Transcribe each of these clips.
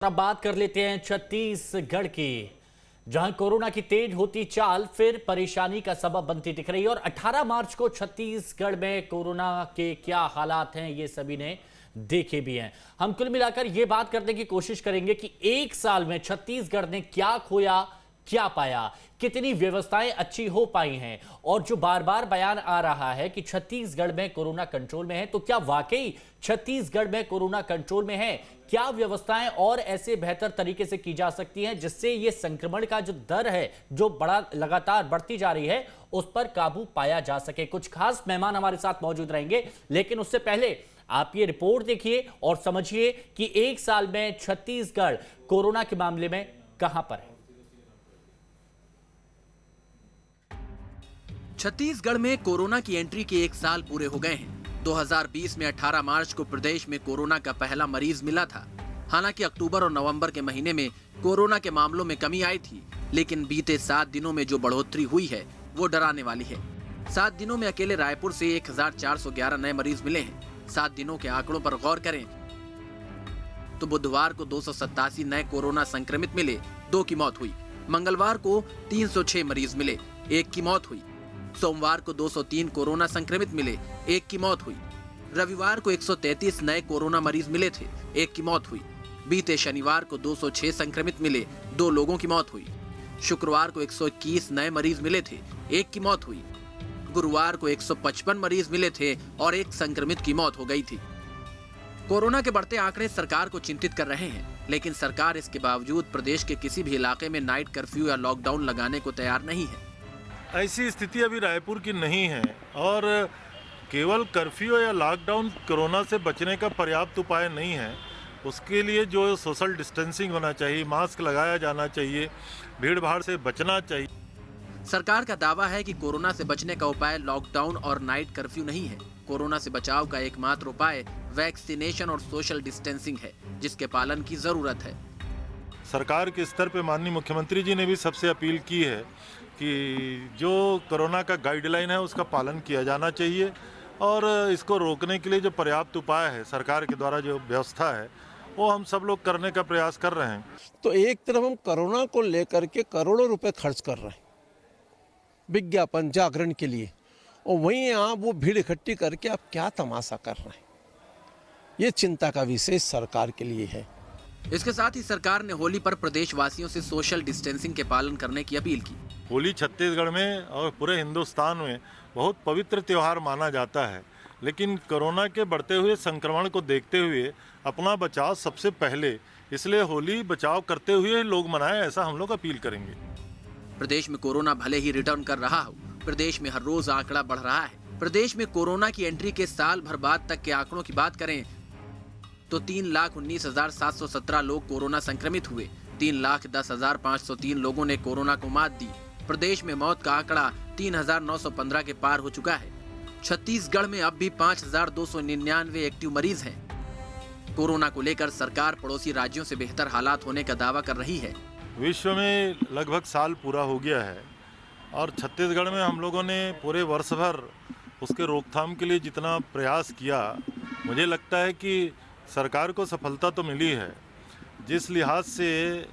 अब बात कर लेते हैं छत्तीसगढ़ की, जहां कोरोना की तेज होती चाल फिर परेशानी का सबब बनती दिख रही है। और 18 मार्च को छत्तीसगढ़ में कोरोना के क्या हालात हैं ये सभी ने देखे भी हैं। हम कुल मिलाकर ये बात करने की कोशिश करेंगे कि एक साल में छत्तीसगढ़ ने क्या खोया, क्या पाया, कितनी व्यवस्थाएं अच्छी हो पाई हैं। और जो बार बार बयान आ रहा है कि छत्तीसगढ़ में कोरोना कंट्रोल में है, तो क्या वाकई छत्तीसगढ़ में कोरोना कंट्रोल में है? क्या व्यवस्थाएं और ऐसे बेहतर तरीके से की जा सकती हैं जिससे ये संक्रमण का जो दर है, जो बड़ा लगातार बढ़ती जा रही है, उस पर काबू पाया जा सके? कुछ खास मेहमान हमारे साथ मौजूद रहेंगे, लेकिन उससे पहले आप ये रिपोर्ट देखिए और समझिए कि एक साल में छत्तीसगढ़ कोरोना के मामले में कहां पर है। छत्तीसगढ़ में कोरोना की एंट्री के एक साल पूरे हो गए हैं। 2020 में 18 मार्च को प्रदेश में कोरोना का पहला मरीज मिला था। हालांकि अक्टूबर और नवंबर के महीने में कोरोना के मामलों में कमी आई थी, लेकिन बीते 7 दिनों में जो बढ़ोतरी हुई है वो डराने वाली है। 7 दिनों में अकेले रायपुर से 1411 नए मरीज मिले हैं। 7 दिनों के आंकड़ों पर गौर करें तो बुधवार को 287 नए कोरोना संक्रमित मिले, 2 की मौत हुई। मंगलवार को 306 मरीज मिले, 1 की मौत हुई। सोमवार को 203 कोरोना संक्रमित मिले, 1 की मौत हुई। रविवार को 133 नए कोरोना मरीज मिले थे, 1 की मौत हुई। बीते शनिवार को 206 संक्रमित मिले, 2 लोगों की मौत हुई। शुक्रवार को 121 नए मरीज मिले थे, 1 की मौत हुई। गुरुवार को 155 मरीज मिले थे और 1 संक्रमित की मौत हो गई थी। कोरोना के बढ़ते आंकड़े सरकार को चिंतित कर रहे हैं, लेकिन सरकार इसके बावजूद प्रदेश के किसी भी इलाके में नाइट कर्फ्यू या लॉकडाउन लगाने को तैयार नहीं है। ऐसी स्थिति अभी रायपुर की नहीं है और केवल कर्फ्यू या लॉकडाउन कोरोना से बचने का पर्याप्त उपाय नहीं है। उसके लिए जो सोशल डिस्टेंसिंग होना चाहिए, मास्क लगाया जाना चाहिए, भीड़ भाड़ से बचना चाहिए। सरकार का दावा है कि कोरोना से बचने का उपाय लॉकडाउन और नाइट कर्फ्यू नहीं है। कोरोना से बचाव का एकमात्र उपाय वैक्सीनेशन और सोशल डिस्टेंसिंग है, जिसके पालन की जरूरत है। सरकार के स्तर पे माननीय मुख्यमंत्री जी ने भी सबसे अपील की है कि जो कोरोना का गाइडलाइन है उसका पालन किया जाना चाहिए और इसको रोकने के लिए जो पर्याप्त उपाय है, सरकार के द्वारा जो व्यवस्था है, वो हम सब लोग करने का प्रयास कर रहे हैं। तो एक तरफ हम कोरोना को लेकर के करोड़ों रुपए खर्च कर रहे हैं विज्ञापन जागरण के लिए, और वहीं आप वो भीड़ इकट्ठी करके आप क्या तमाशा कर रहे हैं। ये चिंता का विषय सरकार के लिए है। इसके साथ ही सरकार ने होली पर प्रदेशवासियों से सोशल डिस्टेंसिंग के पालन करने की अपील की। होली छत्तीसगढ़ में और पूरे हिंदुस्तान में बहुत पवित्र त्यौहार माना जाता है, लेकिन कोरोना के बढ़ते हुए संक्रमण को देखते हुए अपना बचाव सबसे पहले, इसलिए होली बचाव करते हुए लोग मनाएं, ऐसा हम लोग अपील करेंगे। प्रदेश में कोरोना भले ही रिटर्न कर रहा हो, प्रदेश में हर रोज आंकड़ा बढ़ रहा है। प्रदेश में कोरोना की एंट्री के साल भर बाद तक के आंकड़ों की बात करें तो 3,19,717 लोग कोरोना संक्रमित हुए। 3,10,503 लोगों ने कोरोना को मात दी। प्रदेश में मौत का आंकड़ा 3,915 के पार हो चुका है। छत्तीसगढ़ में अब भी 5,299 एक्टिव मरीज हैं। कोरोना को लेकर सरकार पड़ोसी राज्यों से बेहतर हालात होने का दावा कर रही है। विश्व में लगभग साल पूरा हो गया है और छत्तीसगढ़ में हम लोगों ने पूरे वर्ष भर उसके रोकथाम के लिए जितना प्रयास किया, मुझे लगता है कि सरकार को सफलता तो मिली है। जिस लिहाज से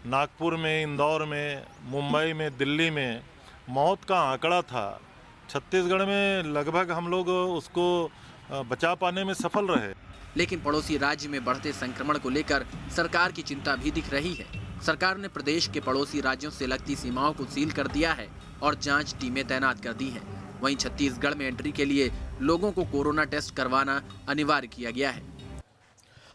नागपुर में, इंदौर में, मुंबई में, दिल्ली में मौत का आंकड़ा था, छत्तीसगढ़ में लगभग हम लोग उसको बचा पाने में सफल रहे। लेकिन पड़ोसी राज्य में बढ़ते संक्रमण को लेकर सरकार की चिंता भी दिख रही है। सरकार ने प्रदेश के पड़ोसी राज्यों से लगती सीमाओं को सील कर दिया है और जांच टीमें तैनात कर दी हैं। वहीं छत्तीसगढ़ में एंट्री के लिए लोगों को कोरोना टेस्ट करवाना अनिवार्य किया गया है।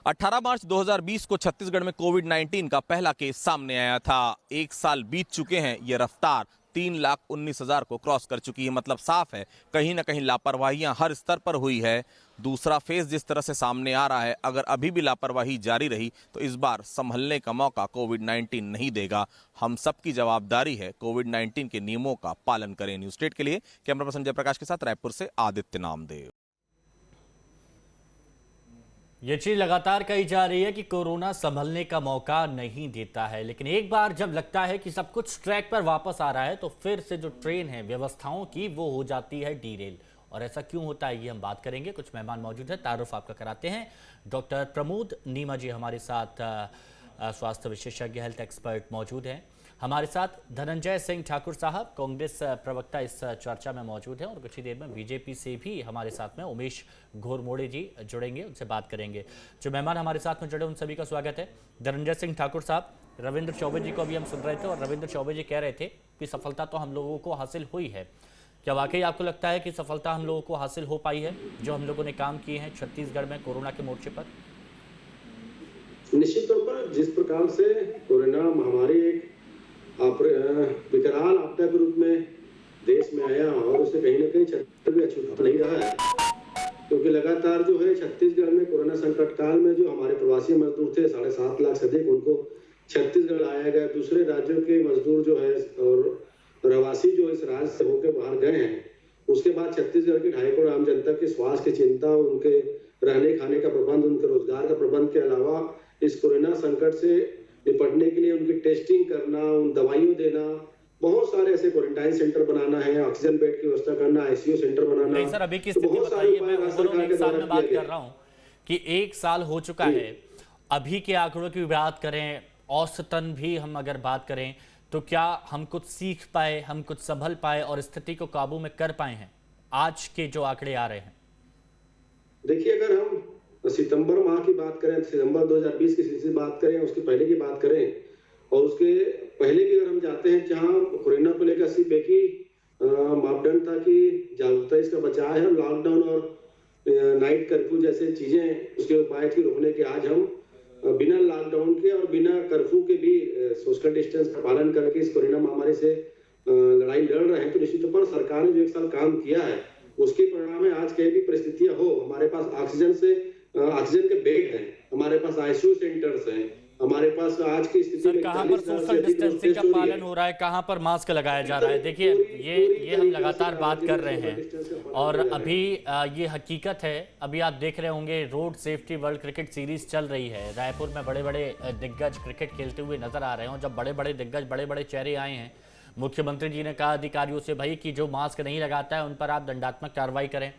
18 मार्च 2020 को छत्तीसगढ़ में कोविड-19 का पहला केस सामने आया था। एक साल बीत चुके हैं, ये रफ्तार 3,19,000 को क्रॉस कर चुकी है। मतलब साफ है, कहीं ना कहीं लापरवाहियां हर स्तर पर हुई है। दूसरा फेज जिस तरह से सामने आ रहा है, अगर अभी भी लापरवाही जारी रही तो इस बार संभलने का मौका कोविड-19 नहीं देगा। हम सबकी जवाबदारी है, कोविड-19 के नियमों का पालन करें। न्यूज स्टेट के लिए कैमरा पर्सन जयप्रकाश के साथ रायपुर से आदित्य नामदेव। ये चीज लगातार कही जा रही है कि कोरोना संभलने का मौका नहीं देता है, लेकिन एक बार जब लगता है कि सब कुछ ट्रैक पर वापस आ रहा है तो फिर से जो ट्रेन है व्यवस्थाओं की वो हो जाती है डीरेल। और ऐसा क्यों होता है ये हम बात करेंगे। कुछ मेहमान मौजूद है, तारुफ आपका कराते हैं। डॉक्टर प्रमोद नीमा जी हमारे साथ स्वास्थ्य विशेषज्ञ हेल्थ एक्सपर्ट मौजूद हैं हमारे साथ। धनंजय सिंह ठाकुर साहब कांग्रेस प्रवक्ता इस चर्चा में मौजूद हैं और कुछ ही देर में बीजेपी से भी हमारे साथ में उमेश घोरमोड़े जी जुड़ेंगे, उनसे बात करेंगे। जो मेहमान हमारे साथ में जुड़े उन सभी का स्वागत है। धनंजय सिंह ठाकुर साहब, रविंद्र चौबे जी को अभी हम सुन रहे थे और रविंद्र चौबे जी कह रहे थे कि सफलता तो हम लोगों को हासिल हुई है। क्या वाकई आपको लगता है कि सफलता हम लोगों को हासिल हो पाई है जो हम लोगों ने काम किए हैं छत्तीसगढ़ में कोरोना के मोर्चे पर? निश्चित तौर पर जिस प्रकार से कोरोना महामारी एक विकराल आपदा के रूप में देश में आया और उससे कहीं ना कहीं छत्तीसगढ़ भी अछूता नहीं रहा है, क्योंकि लगातार जो है छत्तीसगढ़ में कोरोना संकट काल में जो हमारे प्रवासी मजदूर थे 7.5 लाख से अधिक, उनको छत्तीसगढ़ लाया गया। दूसरे राज्यों के मजदूर जो है और प्रवासी जो इस राज्य से होकर बाहर गए हैं, उसके बाद छत्तीसगढ़ की 2.5 करोड़ आम जनता की स्वास्थ्य की चिंता, उनके रहने खाने का प्रबंध, उनके रोजगार का प्रबंध के अलावा इस कोरोना संकट से निपटने के लिए उनकी टेस्टिंग करना, उन दवाइयों देना, बहुत सारे ऐसे क्वारंटाइन सेंटर बनाना है, ऑक्सीजन बेड की व्यवस्था करना, आईसीयू सेंटर बनाना। नहीं सर, अभी की स्थिति बताइए। मैं ओवरऑल एक साल में बात कर रहा हूँ कि 1 साल हो चुका है। अभी के आंकड़ों की बात करें, औसतन भी हम अगर बात करें तो क्या हम कुछ सीख पाए, हम कुछ संभल पाए और स्थिति को काबू में कर पाए हैं आज के जो आंकड़े आ रहे हैं? देखिए, अगर हम सितंबर माह की बात करें, सितंबर 2020 की स्थिति बात करें, उसके पहले की बात करें और उसके पहले की अगर हम जाते हैं, जहां कोरोना को लेकर सिर्फ एक ही मापदंड था कि जागरूकता, इसका बचाव है, लॉकडाउन और नाइट कर्फ्यू जैसे चीजें उसके उपाय थी रोकने के। आज हम बिना लॉकडाउन के और बिना कर्फ्यू के भी सोशल डिस्टेंस का पालन करके इस कोरोना महामारी से लड़ाई लड़ रहे हैं। तो निश्चित तौर पर सरकार ने जो 1 साल काम किया है उसके परिणाम में आज कहीं भी परिस्थितियां हो, हमारे पास ऑक्सीजन के बेड हैं, हमारे पास आईसीयू सेंटर्स हैं, हमारे पास आज की स्थिति में कहां पर सोशल डिस्टेंसिंग का पालन हो रहा है, कहां पर मास्क लगाया जा रहा है? देखिए, ये हम लगातार बात कर रहे हैं और अभी ये हकीकत है। अभी आप देख रहे होंगे road safety world cricket series चल रही है। रायपुर में बड़े बड़े दिग्गज क्रिकेट खेलते हुए नजर आ रहे हैं। जब बड़े बड़े दिग्गज, बड़े बड़े चेहरे आए हैं, मुख्यमंत्री जी ने कहा अधिकारियों से, भाई कि जो मास्क नहीं लगाता है उन पर आप दंडात्मक कार्रवाई करें।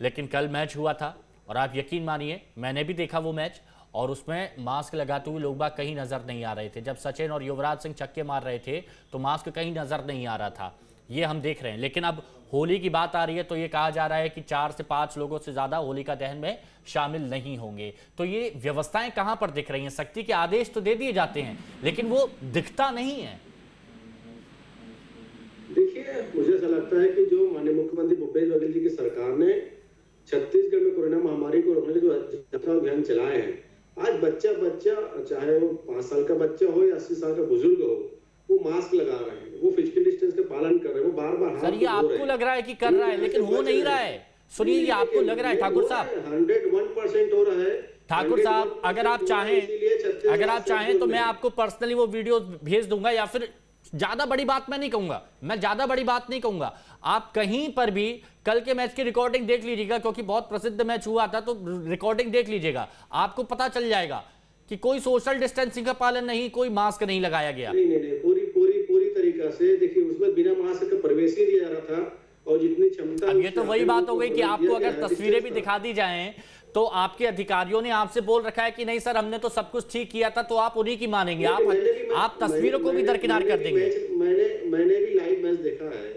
लेकिन कल मैच हुआ था और आप यकीन मानिए, मैंने भी देखा वो मैच और उसमें मास्क लगाते हुए लोग बाग कहीं नजर नहीं आ रहे थे। जब सचिन और युवराज सिंह छक्के मार रहे थे तो मास्क कहीं नजर नहीं आ रहा था। ये हम देख रहे हैं। लेकिन अब होली की बात आ रही है तो ये कहा जा रहा है कि 4 से 5 लोगों से ज्यादा होलिका दहन में शामिल नहीं होंगे। तो ये व्यवस्थाएं कहां पर दिख रही हैं? सख्ती के आदेश तो दे दिए जाते हैं लेकिन वो दिखता नहीं है। देखिए, मुझे ऐसा लगता है कि जो माननीय मुख्यमंत्री भूपेश बघेल जी की सरकार ने छत्तीसगढ़ में कोरोना महामारी को रोकने के जो जागरूकता अभियान चलाए हैं, आज बच्चा चाहे वो 5 साल का बच्चा हो या 80 साल का बुजुर्ग हो, वो मास्क लगा रहे हैं, वो फिजिकल डिस्टेंस का पालन कर रहे हैं, वो बार-बार सर ये आपको लग रहा है कि कर रहा है लेकिन हो नहीं रहा है। सुनिए, ये आपको लग रहा है ठाकुर साहब, 101% हो रहा है। ठाकुर साहब, अगर आप चाहें तो मैं आपको पर्सनली वो वीडियो भेज दूंगा, या फिर ज्यादा बड़ी बात मैं नहीं कहूंगा। आप कहीं पर भी कल के मैच की रिकॉर्डिंग देख लीजिएगा, क्योंकि बहुत प्रसिद्ध मैच हुआ था, तो रिकॉर्डिंग देख लीजिएगा, आपको पता चल जाएगा कि कोई सोशल डिस्टेंसिंग का पालन नहीं, कोई मास्क नहीं लगाया गया। नहीं, पूरी तरीका से देखिए, उसमें बिना मास्क का प्रवेश ही दिया जा रहा था और जितनी क्षमता। अब ये तो वही बात हो गई कि आपको अगर तस्वीरें भी दिखा दी जाएं तो आपके अधिकारियों ने आपसे बोल रखा है कि नहीं सर हमने तो सब कुछ ठीक किया था, तो आप उन्हीं की मानेंगे, आप तस्वीरों को भी दरकिनार कर देंगे। मैंने भी लाइव मैच देखा है,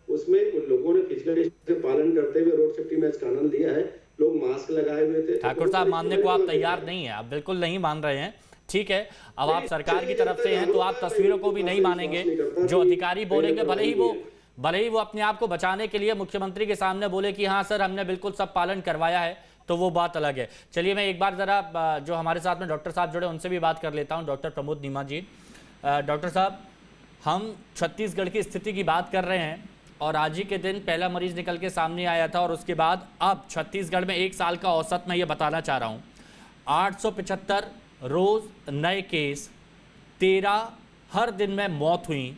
उसमें लोगों ने फिजिकल डिस्टेंस का पालन करते हुए रोड सेफ्टी मैच का आनंद लिया है, लोग मास्क लगाए हुए थे। ठाकुर साहब, मानने को आप तैयार नहीं है, आप बिल्कुल नहीं मान रहे हैं, ठीक है। अब आप सरकार की तरफ से हैं तो आप तस्वीरों को भी नहीं मानेंगे। जो अधिकारी बोलेंगे, भले ही वो अपने आप को बचाने के लिए मुख्यमंत्री के सामने बोले कि हाँ सर हमने बिल्कुल सब पालन करवाया है, तो वो बात अलग है। चलिए, मैं एक बार जरा जो हमारे साथ में डॉक्टर साहब जुड़े उनसे भी बात कर लेता हूं। डॉक्टर प्रमोद नीमा जी, डॉक्टर साहब, हम छत्तीसगढ़ की स्थिति की बात कर रहे हैं और आज ही के दिन पहला मरीज निकल के सामने आया था और उसके बाद अब छत्तीसगढ़ में 1 साल का औसत मैं ये बताना चाह रहा हूँ, 875 रोज नए केस, 13 हर दिन में मौत हुई,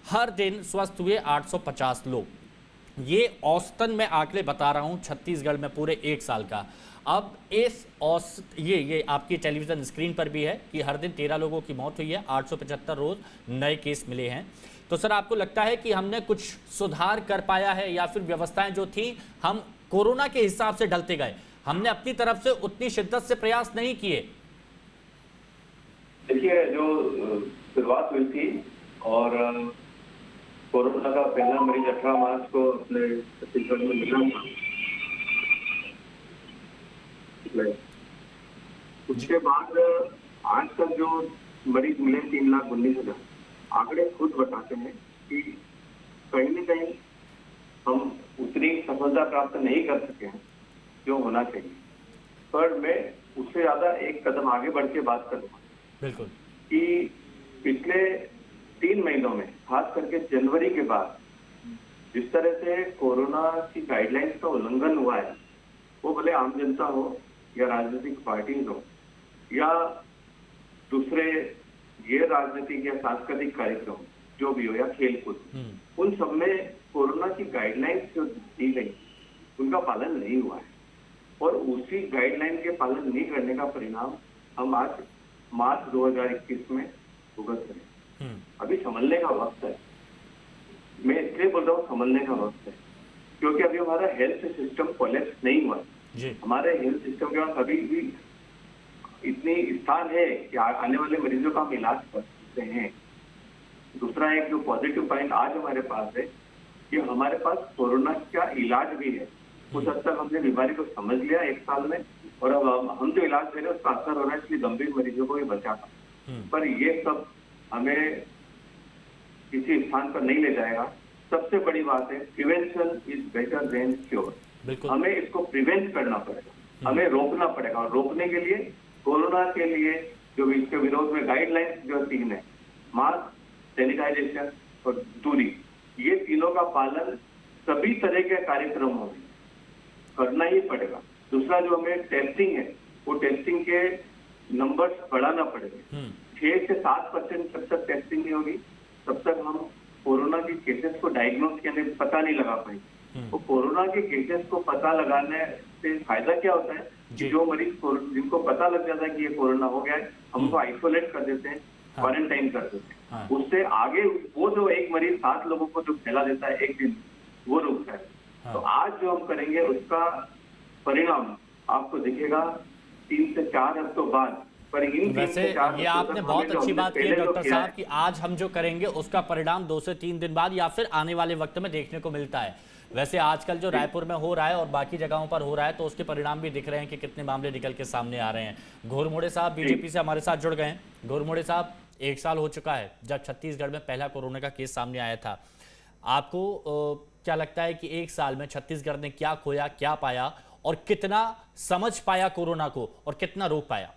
हर दिन स्वस्थ हुए 850 लोग। ये औसतन में आंकड़े बता रहा हूँ छत्तीसगढ़ में पूरे 1 साल का। अब इस औसत ये आपकी टेलीविजन स्क्रीन पर भी है कि हर दिन 13 लोगों की मौत हुई है, 875 रोज नए केस मिले हैं। तो सर आपको लगता है कि हमने कुछ सुधार कर पाया है या फिर व्यवस्थाएं जो थी हम कोरोना के हिसाब से ढलते गए, हमने अपनी तरफ से उतनी शिद्दत से प्रयास नहीं किए? देखिए, जो शुरुआत हुई थी और कोरोना का पहला मरीज 18 मार्च को अपने छत्तीसगढ़ में मिला था। उसके बाद आज तक जो मरीज मिले 3,19,000, आंकड़े खुद बताते हैं कि कहीं न कहीं हम उतनी सफलता प्राप्त नहीं कर सके हैं जो होना चाहिए। पर मैं उससे ज्यादा एक कदम आगे बढ़ के बात करूंगा बिल्कुल कि पिछले 3 महीनों में, खास करके जनवरी के बाद, जिस तरह से कोरोना की गाइडलाइंस का उल्लंघन हुआ है, वो भले आम जनता हो या राजनीतिक पार्टीज हो या दूसरे ये राजनीतिक या सांस्कृतिक कार्यक्रम जो भी हो या खेलकूद, उन सब में कोरोना की गाइडलाइंस जो दी गई उनका पालन नहीं हुआ है और उसी गाइडलाइन के पालन नहीं करने का परिणाम हम आज मार्च 2021 में भुगत रहे हैं। अभी संभलने का वक्त है। मैं इसलिए बोल रहा हूँ संभलने का वक्त है क्योंकि अभी हमारा हेल्थ सिस्टम कोलैप्स नहीं हुआ। हमारे हेल्थ सिस्टम के पास अभी भी इतनी स्थान है कि आने वाले मरीजों का हम इलाज कर सकते हैं। दूसरा एक जो पॉजिटिव पॉइंट आज हमारे पास है कि हमारे पास कोरोना का इलाज भी है। उस हद तक हमने बीमारी को समझ लिया 1 साल में और अब हम जो इलाज दे रहे हैं उसका असर हो रहा है, इसलिए गंभीर मरीजों को भी बचा। पर ये सब हमें किसी स्थान पर नहीं ले जाएगा। सबसे बड़ी बात है, prevention is better than cure. हमें इसको प्रिवेंट करना पड़ेगा, हमें रोकना पड़ेगा और रोकने के लिए कोरोना के लिए जो इसके विरोध में गाइडलाइंस जो 3 है, मास्क, सैनिटाइजेशन और दूरी, ये तीनों का पालन सभी तरह के कार्यक्रमों में करना ही पड़ेगा। दूसरा जो हमें टेस्टिंग है, वो टेस्टिंग के नंबर्स बढ़ाना पड़ेगा। 6 से 7% जब तक टेस्टिंग नहीं होगी तब तक हम कोरोना के केसेस को डायग्नोस करने पता नहीं लगा पाएंगे। तो कोरोना के केसेस को पता लगाने से फायदा क्या होता है कि जो मरीज जिनको पता लग जाता है कि ये कोरोना हो गया है, हम उनको आइसोलेट कर देते हैं, क्वारंटाइन कर देते हैं। उससे आगे वो जो एक मरीज 7 लोगों को जो फैला देता है एक दिन, वो रुकता है। तो आज जो हम करेंगे उसका परिणाम आपको दिखेगा 3 से 4 हफ्तों बाद। पर वैसे ये आपने बहुत अच्छी बात की डॉक्टर साहब कि आज हम जो करेंगे उसका परिणाम 2 से 3 दिन बाद या फिर आने वाले वक्त में देखने को मिलता है। वैसे आजकल जो रायपुर में हो रहा है और बाकी जगहों पर हो रहा है तो उसके परिणाम भी दिख रहे हैं कि कितने मामले निकल के सामने आ रहे हैं। घोरमोड़े साहब बीजेपी से हमारे साथ जुड़ गए हैं। घोरमोड़े साहब, 1 साल हो चुका है जब छत्तीसगढ़ में पहला कोरोना का केस सामने आया था। आपको क्या लगता है कि 1 साल में छत्तीसगढ़ ने क्या खोया, क्या पाया और कितना समझ पाया कोरोना को और कितना रोक पाया?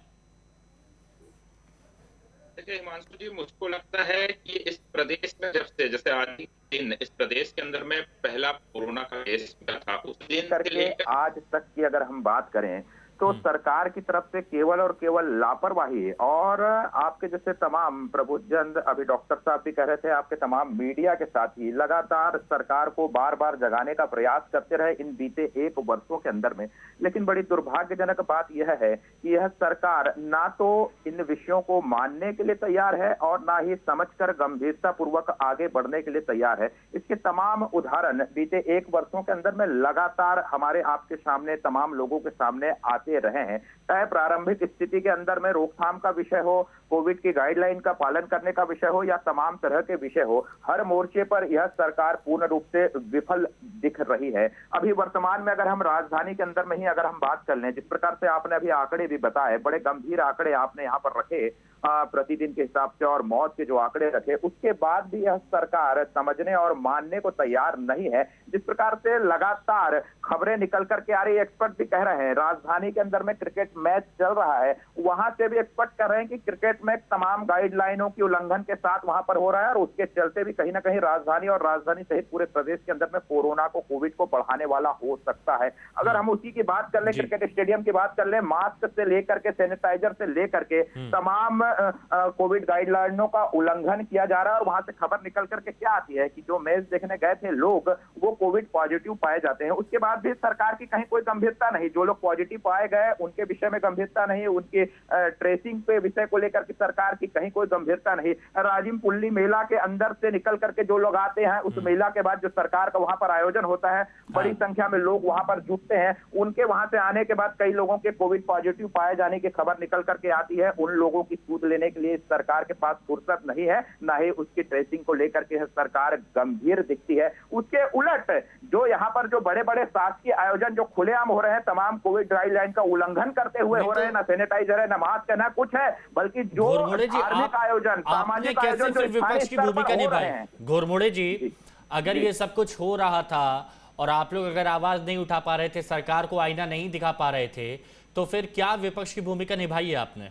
देखिए हिमांशु जी, मुझको लगता है कि इस प्रदेश में जब से जैसे आज दिन इस प्रदेश के अंदर में पहला कोरोना का केस मिला था, उस दिन से लेकर आज तक की अगर हम बात करें तो सरकार की तरफ से केवल और केवल लापरवाही और आपके जैसे तमाम प्रबुद्धजन, अभी डॉक्टर साहब भी कह रहे थे, आपके तमाम मीडिया के साथ ही लगातार सरकार को बार बार जगाने का प्रयास करते रहे इन बीते 1 वर्षों के अंदर में। लेकिन बड़ी दुर्भाग्यजनक बात यह है कि यह सरकार ना तो इन विषयों को मानने के लिए तैयार है और ना ही समझकर गंभीरता पूर्वक आगे बढ़ने के लिए तैयार है। इसके तमाम उदाहरण बीते 1 वर्षों के अंदर में लगातार हमारे आपके सामने, तमाम लोगों के सामने आते रहे हैं। चाहे प्रारंभिक स्थिति के अंदर में रोकथाम का विषय हो, कोविड की गाइडलाइन का पालन करने का विषय हो या तमाम तरह के विषय हो, हर मोर्चे पर यह सरकार पूर्ण रूप से विफल दिख रही है। अभी वर्तमान में अगर हम राजधानी के अंदर में ही अगर हम बात कर लें, जिस प्रकार से आपने अभी आंकड़े भी बताए, बड़े गंभीर आंकड़े आपने यहाँ पर रखे प्रतिदिन के हिसाब से और मौत के जो आंकड़े रखे, उसके बाद भी यह सरकार समझने और मानने को तैयार नहीं है। जिस प्रकार से लगातार खबरें निकल करके आ रही, एक्सपर्ट भी कह रहे हैं राजधानी के अंदर में क्रिकेट मैच चल रहा है, वहां से भी एक्सपर्ट कर रहे हैं कि क्रिकेट में तमाम गाइडलाइनों की उल्लंघन के साथ वहां पर हो रहा है और उसके चलते भी कहीं ना कहीं राजधानी और राजधानी सहित पूरे प्रदेश के अंदर में कोरोना को, कोविड को बढ़ाने वाला हो सकता है। अगर हम उसी की बात कर लें, क्रिकेट स्टेडियम की बात कर लें, मास्क से लेकर के सैनिटाइजर से लेकर के तमाम कोविड गाइडलाइनों का उल्लंघन किया जा रहा है और वहां से खबर निकल करके क्या आती है कि जो मैच देखने गए थे लोग वो कोविड पॉजिटिव पाए जाते हैं। उसके बाद भी सरकार की कहीं कोई गंभीरता नहीं, जो लोग पॉजिटिव पाए गए उनके विषय में गंभीरता नहीं, उनके ट्रेसिंग पे विषय को लेकर के सरकार की कहीं कोई गंभीरता नहीं। राजिम पुल्ली मेला के अंदर से निकल करके जो लोग आते हैं, उस मेला के बाद जो सरकार का वहां पर आयोजन होता है, बड़ी संख्या में लोग वहां पर जुटते हैं, उनके वहां से आने के बाद कई लोगों के कोविड पॉजिटिव पाए जाने की खबर निकल करके आती है। उन लोगों की सबूत लेने के लिए इस सरकार के पास फुर्सत नहीं है, ना ही उसकी ट्रेसिंग को लेकर के सरकार गंभीर दिखती है। उसके उलट जो यहाँ पर जो बड़े बड़े शासकीय आयोजन जो खुलेआम हो रहे हैं, तमाम कोविड गाइडलाइन का उल्लंघन करते हुए हो रहे हैं, ना सैनिटाइजर है, ना मास्क है, ना कुछ है, बल्कि जो धार्मिक आयोजन, सामाजिक आयोजन जो विपक्ष की भूमिका निभाई। घोरमोड़े जी, अगर ये सब कुछ हो रहा था और आप लोग अगर आवाज नहीं उठा पा रहे थे, सरकार को आईना नहीं दिखा पा रहे थे, तो फिर क्या विपक्ष की भूमिका निभाई है आपने?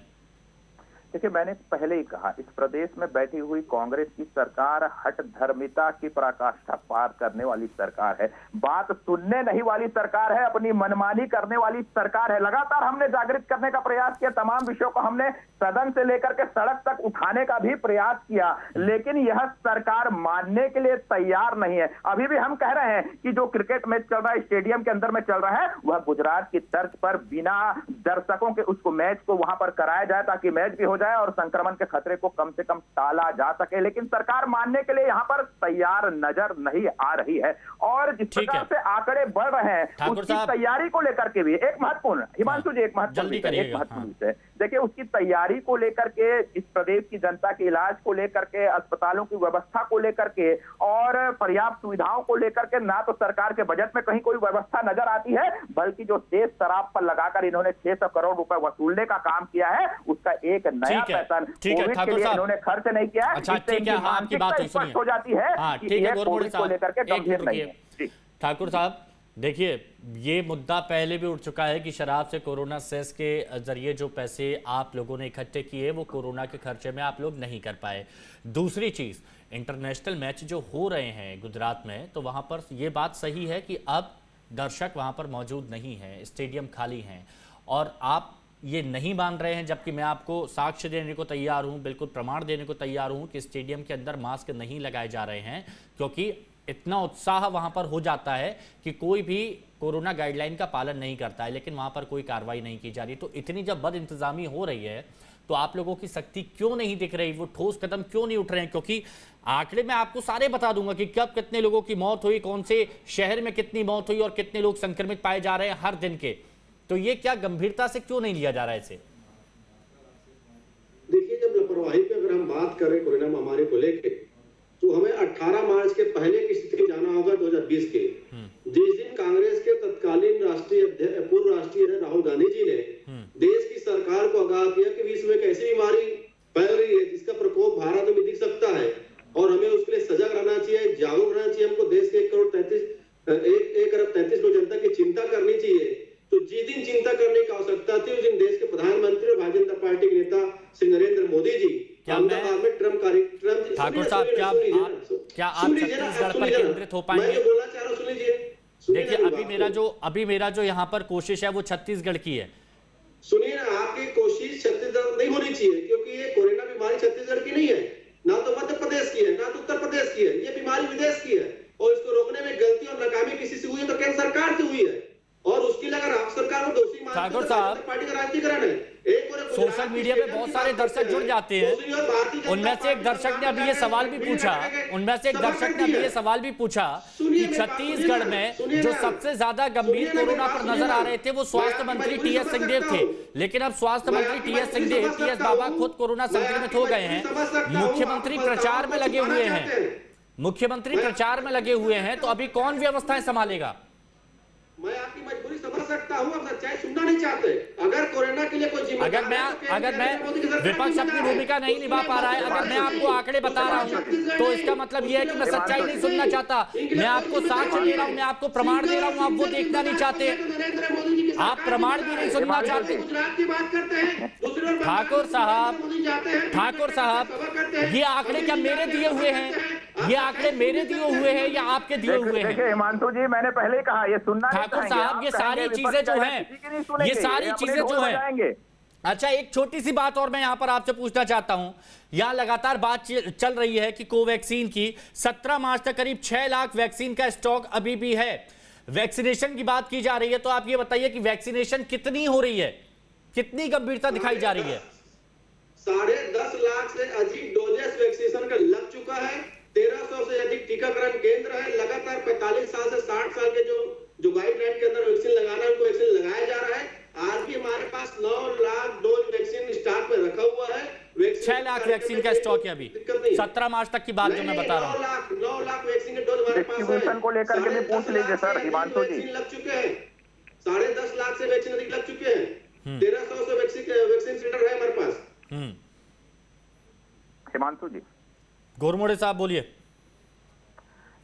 देखिए, मैंने पहले ही कहा, इस प्रदेश में बैठी हुई कांग्रेस की सरकार हठ धर्मिता की पराकाष्ठा पार करने वाली सरकार है, बात सुनने नहीं वाली सरकार है, अपनी मनमानी करने वाली सरकार है। लगातार हमने जागृत करने का प्रयास किया, तमाम विषयों को हमने सदन से लेकर के सड़क तक उठाने का भी प्रयास किया, लेकिन यह सरकार मानने के लिए तैयार नहीं है। अभी भी हम कह रहे हैं कि जो क्रिकेट मैच चल रहा है, स्टेडियम के अंदर में चल रहा है, वह गुजरात की तर्ज पर बिना दर्शकों के उसको मैच को वहां पर कराया जाए, ताकि मैच भी हो जाए और संक्रमण के खतरे को कम से कम टाला जा सके। लेकिन सरकार मानने के लिए यहां पर तैयार नजर नहीं आ रही है। और जिस प्रकार से आंकड़े बढ़ रहे हैं, उसकी तैयारी को लेकर के भी एक महत्वपूर्ण, हिमांशु जी, एक महत्वपूर्ण विषय देखिए, उसकी तैयारी को लेकर के, इस प्रदेश की जनता के इलाज को लेकर के, अस्पतालों की व्यवस्था को लेकर के और पर्याप्त सुविधाओं को लेकर के ना तो सरकार के बजट में कहीं कोई व्यवस्था नजर आती है, बल्कि जो शेष शराब पर लगाकर इन्होंने 600 करोड़ रुपए वसूलने का काम किया है, उसका एक नया पैटर्न कोविड के लिए इन्होंने खर्च नहीं किया है। अच्छा, ठीक है, हाँ, आपकी बात स्पष्ट हो जाती है कि यह कोविड को लेकर के गंभीर नहीं है। ठाकुर साहब, देखिए, ये मुद्दा पहले भी उठ चुका है कि शराब से कोरोना सेस के जरिए जो पैसे आप लोगों ने इकट्ठे किए, वो कोरोना के खर्चे में आप लोग नहीं कर पाए। दूसरी चीज, इंटरनेशनल मैच जो हो रहे हैं गुजरात में, तो वहां पर ये बात सही है कि अब दर्शक वहां पर मौजूद नहीं है, स्टेडियम खाली हैं, और आप ये नहीं मान रहे हैं, जबकि मैं आपको साक्ष्य देने को तैयार हूं, बिल्कुल प्रमाण देने को तैयार हूं कि स्टेडियम के अंदर मास्क नहीं लगाए जा रहे हैं, क्योंकि इतना उत्साह वहां पर हो जाता है कि कोई भी कोरोना गाइडलाइन का पालन नहीं करता है, लेकिन वहां पर कोई कार्रवाई नहीं की जा रही। तो इतनी जब बद इंतजामी हो रही है, तो आप लोगों की सख्ती क्यों नहीं दिख रही, वो ठोस कदम क्यों नहीं उठ रहे हैं? क्योंकि आंकड़े मैं आपको सारे बता दूंगा कि कब कितने लोगों की मौत हुई, कौन से शहर में कितनी मौत हुई और कितने लोग संक्रमित पाए जा रहे हैं हर दिन के। तो ये क्या गंभीरता से क्यों नहीं लिया जा रहा है इसे? देखिए, जब लापरवाही पे अगर हम बात करें कोरोना महामारी को लेकर, तो हमें 18 मार्च के पहले की स्थिति में जाना होगा 2020 के, जिस दिन कांग्रेस के तत्कालीन पूर्व राष्ट्रीय राहुल गांधी जी ने देश की सरकार को आगाह किया कि विश्व में एक ऐसी बीमारी फैल रही है जिसका प्रकोप भारत में भी दिख सकता है, और हमें उसके लिए सजग रहना चाहिए, जागरूक रहना चाहिए। हमको देश के 1 अरब 33 करोड़ जनता की चिंता करनी चाहिए। तो जिस दिन चिंता करने की आवश्यकता थी, उस दिन देश के प्रधानमंत्री और भारतीय जनता पार्टी के नेता श्री नरेंद्र मोदी जी ठाकुर साहब, क्या आप छत्तीसगढ़ पर केंद्रित हो पाएंगे? मैं बोलना चाह रहा हूं, सुन लीजिए। देखिए, अभी मेरा जो यहाँ पर कोशिश है वो छत्तीसगढ़ की है। सुनिए ना, आपकी कोशिश छत्तीसगढ़ नहीं होनी चाहिए, क्योंकि ये कोरोना बीमारी छत्तीसगढ़ की नहीं है, ना तो मध्य प्रदेश की है, ना तो उत्तर प्रदेश की है। ये बीमारी विदेश की है, और इसको रोकने में गलती और नाकामी किसी से हुई है तो केंद्र सरकार से हुई है, और उसके लिए अगर आप सरकार को दोषी मानते हैं तो पार्टी का राजनीतिकरण है। सोशल मीडिया पे बहुत सारे दर्शक जुड़ जाते हैं, उनमें से एक दर्शक ने अभी ये सवाल भी पूछा, कि छत्तीसगढ़ में जो सबसे ज्यादा गंभीर कोरोना पर नजर आ रहे थे वो स्वास्थ्य मंत्री टीएस सिंहदेव थे, लेकिन अब स्वास्थ्य मंत्री टीएस बाबा खुद कोरोना संक्रमित हो गए हैं। मुख्यमंत्री प्रचार में लगे हुए हैं, तो अभी कौन व्यवस्थाएं संभालेगा? मैं आपकी मजबूरी समझ सकता हूं, आप सच्चाई सुनना नहीं चाहते। अगर कोरोना के लिए कोई अगर मैं विपक्ष अपनी भूमिका नहीं निभा पा रहा है, अगर मैं आपको आंकड़े बता रहा हूं, तो इसका मतलब यह है कि मैं सच्चाई नहीं सुनना चाहता। मैं आपको साक्ष्य दे रहा हूं, मैं आपको प्रमाण दे रहा हूं, आप वो देखना नहीं चाहते, आप प्रमाण भी नहीं सुनना चाहते। ठाकुर साहब, ये आंकड़े क्या मेरे दिए हुए हैं? ये आंकड़े मेरे दिए हुए हैं या आपके दिए हुए हैं? देखिए हिमांशु जी, मैंने पहले ही कहा, ये सुनना ठाकुर साहब, ये सारी चीजें जो हैं, ये सारी चीजें जो हैं। अच्छा, एक छोटी सी बात और मैं यहां पर आपसे पूछना चाहता हूं। यहां लगातार बात चल रही है कि कोवैक्सीन की 17 मार्च तक करीब 6 लाख वैक्सीन का स्टॉक अभी भी है। वैक्सीनेशन की बात की जा रही है, तो आप ये बताइए कि वैक्सीनेशन कितनी हो रही है, कितनी गंभीरता दिखाई जा रही है? 10.5 लाख से अधिक डोजेस वैक्सीनेशन का लग चुका है। 1300 से अधिक टीकाकरण केंद्र है। लगातार 45 साल से 60 साल के जो गाइडलाइन के अंदर वैक्सीन लगाना है, उनको वैक्सीन लगाया जा रहा है। आज भी हमारे पास 9 लाख डोज वैक्सीन स्टॉक में रखा हुआ है। वैक्सीन का स्टॉक है अभी? 17 मार्च तक की बात जो मैं बता रहा हूँ। 9 लाख वैक्सीन के डोज हमारे पास है। डिस्ट्रीब्यूशन को लेकर के भी पूछ लीजिए सर हिमांशु जी। लग चुके हैं, 10.5 लाख से वैक्सीन अधिक लग चुके हैं। 1300 से वैक्सीन सेंटर है हमारे पास। हिमांशु जी गोरमोड़े साहब बोलिए।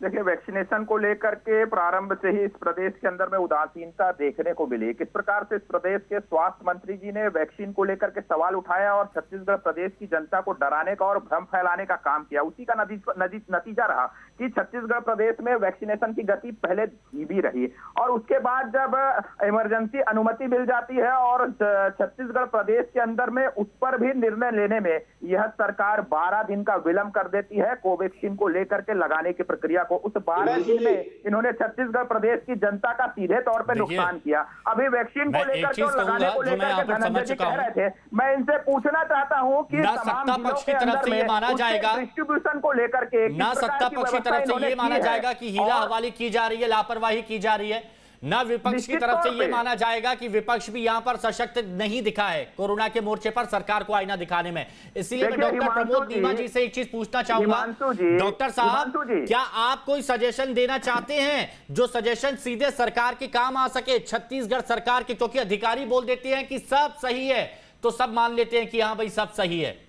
देखिए, वैक्सीनेशन को लेकर के प्रारंभ से ही इस प्रदेश के अंदर में उदासीनता देखने को मिली। किस प्रकार से इस प्रदेश के स्वास्थ्य मंत्री जी ने वैक्सीन को लेकर के सवाल उठाया और छत्तीसगढ़ प्रदेश की जनता को डराने का और भ्रम फैलाने का काम किया, उसी का नतीजा रहा कि छत्तीसगढ़ प्रदेश में वैक्सीनेशन की गति पहले धीमी रही और उसके बाद जब इमरजेंसी अनुमति मिल जाती है और छत्तीसगढ़ प्रदेश के अंदर में उस पर भी निर्णय लेने में यह सरकार 12 दिन का विलंब कर देती है कोवैक्सीन को लेकर के लगाने की प्रक्रिया को। उस 12 दिन में इन्होंने छत्तीसगढ़ प्रदेश की जनता का सीधे तौर पे नुकसान किया। अभी वैक्सीन को लेकर के और लगाने को लेकर के धनंजय जी कह रहे थे, मैं इनसे पूछना चाहता हूं कि सत्ता पक्ष की तरफ से ये माना जाएगा, डिस्ट्रीब्यूशन को लेकर के ना सत्ता पक्ष की तरफ से ये माना जाएगा कि हीला हवाली की जा रही है, लापरवाही की जा रही है, ना विपक्ष की तरफ से ये माना जाएगा कि विपक्ष भी यहां पर सशक्त नहीं दिखा है कोरोना के मोर्चे पर सरकार को आईना दिखाने में। इसलिए मैं डॉक्टर प्रमोद नीमा जी से एक चीज पूछना चाहूंगा। डॉक्टर साहब, क्या आप कोई सजेशन देना चाहते हैं जो सजेशन सीधे सरकार के काम आ सके, छत्तीसगढ़ सरकार के? क्योंकि अधिकारी बोल देते हैं कि सब सही है तो सब मान लेते हैं कि हाँ भाई सब सही है।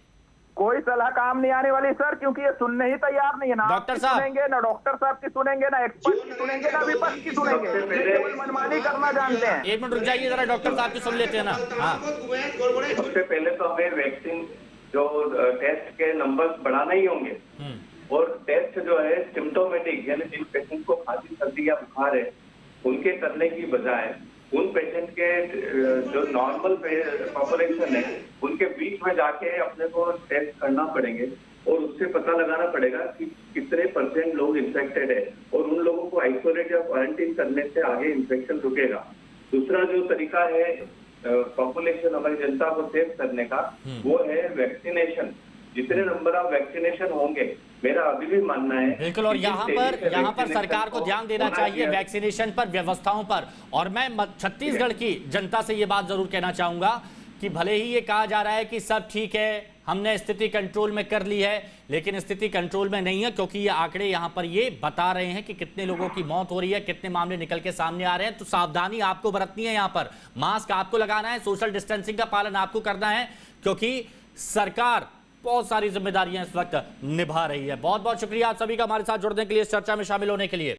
कोई सलाह काम नहीं आने वाली सर, क्योंकि ये सुनने ही तैयार नहीं है। ना डॉक्टर साहब सुनेंगे, ना डॉक्टर साहब की सुनेंगे, ना एक्सपर्ट की सुनेंगे, ना विपक्ष की सुनेंगे, केवल मनमानी करना जानते हैं। एक मिनट रुक जाइए जरा, डॉक्टर साहब की सुन लेते हैं ना। हाँ, सबसे पहले तो हमें वैक्सीन जो टेस्ट के नंबर बढ़ाना ही होंगे और टेस्ट जो है सिम्टोमेटिक यानी जिन पेशेंट को खांसी सर्दी या बुखार है उनके करने की बजाय उन पेशेंट के जो नॉर्मल पॉपुलेशन है उनके बीच में जाके अपने को टेस्ट करना पड़ेंगे और उससे पता लगाना पड़ेगा कि कितने % लोग इन्फेक्टेड है और उन लोगों को आइसोलेट या क्वारंटीन करने से आगे इन्फेक्शन रुकेगा। दूसरा जो तरीका है पॉपुलेशन हमारी जनता को सेव करने का वो है वैक्सीनेशन। जितने नंबर ऑफ वैक्सीनेशन होंगे, मेरा अभी भी मानना है बिल्कुल, और यहाँ पर सरकार को ध्यान देना चाहिए वैक्सीनेशन पर, व्यवस्थाओं पर। और मैं छत्तीसगढ़ की जनता से ये बात जरूर कहना चाहूंगा कि भले ही ये कहा जा रहा है कि सब ठीक है, हमने स्थिति कंट्रोल में कर ली है, लेकिन स्थिति कंट्रोल में नहीं है, क्योंकि ये आंकड़े यहाँ पर ये बता रहे हैं कि कितने लोगों की मौत हो रही है, कितने मामले निकल के सामने आ रहे हैं। तो सावधानी आपको बरतनी है, यहाँ पर मास्क आपको लगाना है, सोशल डिस्टेंसिंग का पालन आपको करना है, क्योंकि सरकार बहुत सारी जिम्मेदारियां इस वक्त निभा रही है। बहुत बहुत शुक्रिया आप सभी का हमारे साथ जुड़ने के लिए, इस चर्चा में शामिल होने के लिए।